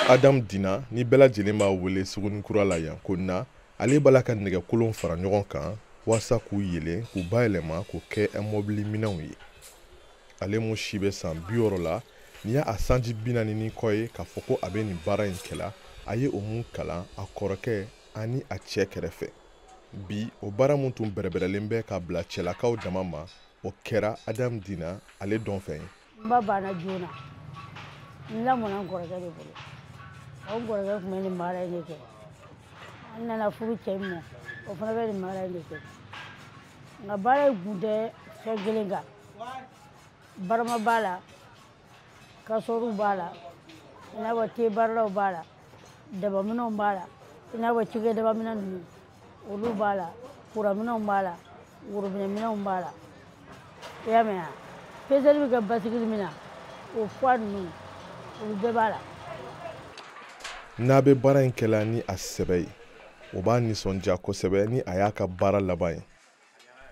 Adam Dina ni bɛɛ lajɛlen b'a wele Sugunikura la yan ko na ale b'a la ka nɛgɛkolon fara ɲɔgɔn kan walasa k'u yelen k'u bayɛlɛma k'o kɛ mɔbili minɛnw ye. Ale mun si bɛ san 60 la ni y'a sanji 40 kɔ ye k'a fɔ ko a bɛ nin baara in kɛla a ye o mun kalan a kɔrɔkɛ ani a cɛ kɛrɛfɛ. Bi o baara mun tun bɛrɛbɛrɛlen bɛ ka bila cɛlakaw dama ma o kɛra Adam Dina ale dɔn fɛn ye. N ba banna joona n lamɔna n kɔrɔkɛ de bolo o kɔrɔkɛ tun bɛ nin baara in de kɛ an nana furu cɛ min ma o fana bɛ nin baara in de kɛ nka baara in kun tɛ fɛn kelen kan barama b'a la kasɔriw b'a la i n'a fɔ tebaaralaw b'a la dabaminɛnw b'a la i n'a fɔ cikɛ dabaminɛ ninnu olu b'a la kuraminɛnw b'a la worobinɛminɛnw b'a la i y'a mɛn wa peseli bɛ kɛ basigili min na o poids ninnu olu bɛɛ b'a la. N'a bɛ baara in kɛla ni a sɛbɛ ye o b'a nisɔndiya kosɛbɛ ni a y'a ka baara laban ye.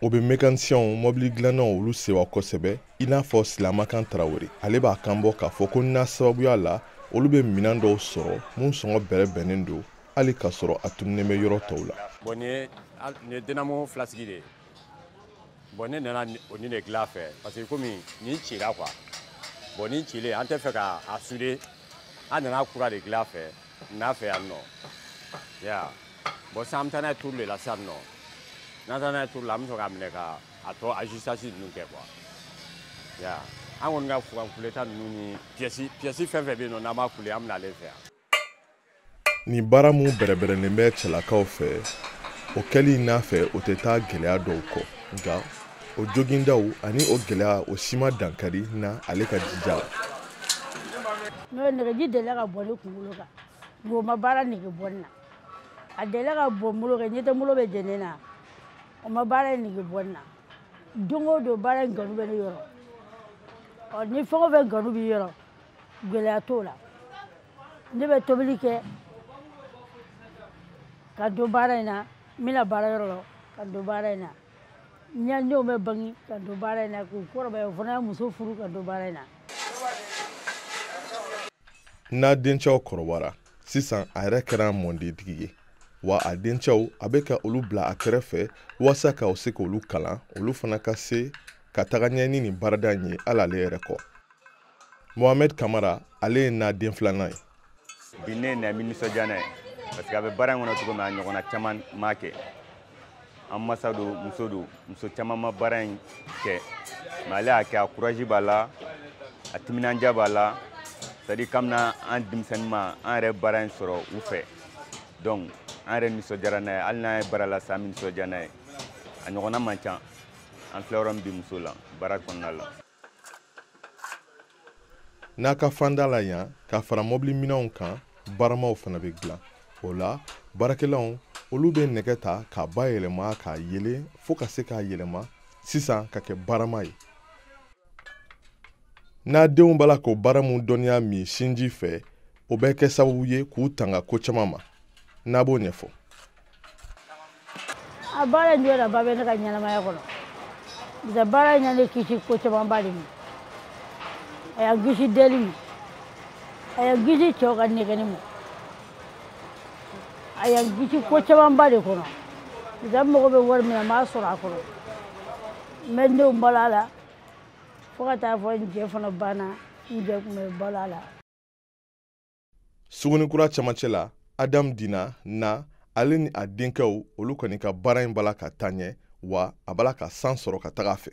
O bɛ mécanicien mobili dilannaw olu sewa kosɛbɛ i n'a fɔ Silamakan Tarawele ale b'a kanbɔ k'a fɔ ko n'a sababuya la olu bɛ minɛn dɔw sɔrɔ mun sɔngɔ bɛrɛbɛnnen don hali k'a sɔrɔ a tununnen bɛ yɔrɔ tɔw la. Bon nin ye dynamo flasigi de ye. Bon ne nana o ni de dilan fɛ parce que komi nin cira quoi. Bon nin cilen an tɛ fɛ ka a souder an nana kura de dilan fɛ n'a fɛ yan nɔ. Ya bon sisan an bɛ taa n'a ye tour de la sisan nɔ. N'an taara n'a ye tour la an bɛ sɔrɔ k'a minɛ ka a tɔ ajustage ninnu kɛ quoi. Ya an kɔni ka fugan kuleta ninnu ni pièce fɛn fɛn bɛ yen nɔ n'an b'a kule an bɛ n'ale fɛ yan. Ni baara mun bɛrɛbɛrɛlen bɛ cɛlakaw fɛ o kɛli n'a fɛ o tɛ taa gɛlɛya dɔw kɔ nka o jogindaw ani o gɛlɛya o si ma dankari na ale ka jija la. N'o nɛgɛji delila ka bɔ ne kunkolo kan nka o ma baara nege bɔ ne na a delila ka bɔ n bolo kan ɲɛ tɛ n bolo bɛ jɛn ne na o ma baara in nege bɔ ne na don o don baara in kanu bɛ ne yɔrɔ ni fɛn o fɛn kanu b'i yɔrɔ gɛlɛya t'o la ne bɛ tobili kɛ ka don baara in na n bɛna baara yɔrɔ la ka don baara in na n ɲa denw bɛ bange ka don baara in na k'u kɔrɔbaya o fana ye muso furu ka don baara in na. N'a dencɛw kɔrɔbayara sisan a yɛrɛ kɛra mɔndentigi ye wa a dencɛw a bɛ ka olu bila a kɛrɛfɛ walasa ka se k'olu kalan olu fana ka se ka taga ɲɛ ni nin baarada in ye hali ale yɛrɛ kɔ. Mohamed Kamara ale ye n'a den filanan ye. Bi ne na mi nisɔndiya n'a ye parce que a bɛ baara in kɔnɔ cogo min a ɲɔgɔnna caman m'a kɛ an masa don muso caman ma baara in kɛ mais ale y'a kɛ a courage b'a la a timinandiya b'a la c'est à dire kabini an denmisɛnnin ma an yɛrɛ baara in sɔrɔ u fɛ donc an yɛrɛ nisɔndiyara n'a ye hali n'an ye baara la sa an bɛ nisɔndiya n'a ye a ɲɔgɔnna man ca an filɛ yɔrɔ min bi muso la baara kɔnɔna la. N'a ka fanda la yan ka fara mobili minɛnw kan baramaw fana bɛ dilan o la baarakɛlaw olu bɛ nɛgɛ ta k'a bayɛlɛma k'a yelen fo ka se k'a yɛlɛma sisan ka kɛ barama ye. N'a denw b'a la k'o baara mun dɔnniya min sinji fɛ o bɛ kɛ sababu ye k'u tanga ko caman ma n'a b'o ɲɛfɔ. A baara in jɔda ba bɛ ne ka ɲɛnamaya kɔnɔ parce baara in ne kisi ko camanba de ma a y'a kisi deli ma a y'a kisi cɛw ka nɛgɛni ma a y'a kisi ko camanba de kɔnɔ parce mago bɛ wari min na n b'a sɔrɔ a kɔnɔ n bɛ n denw balo a la fo ka taa fɔ n cɛ fana banna n cɛ tun bɛ balo a la. Sugunikura cɛmancɛ la Adam Dina na ale ni a denkɛw olu kɔni ka baara in b'a la ka taa ɲɛ wa a b'a la ka san sɔrɔ ka taga a fɛ.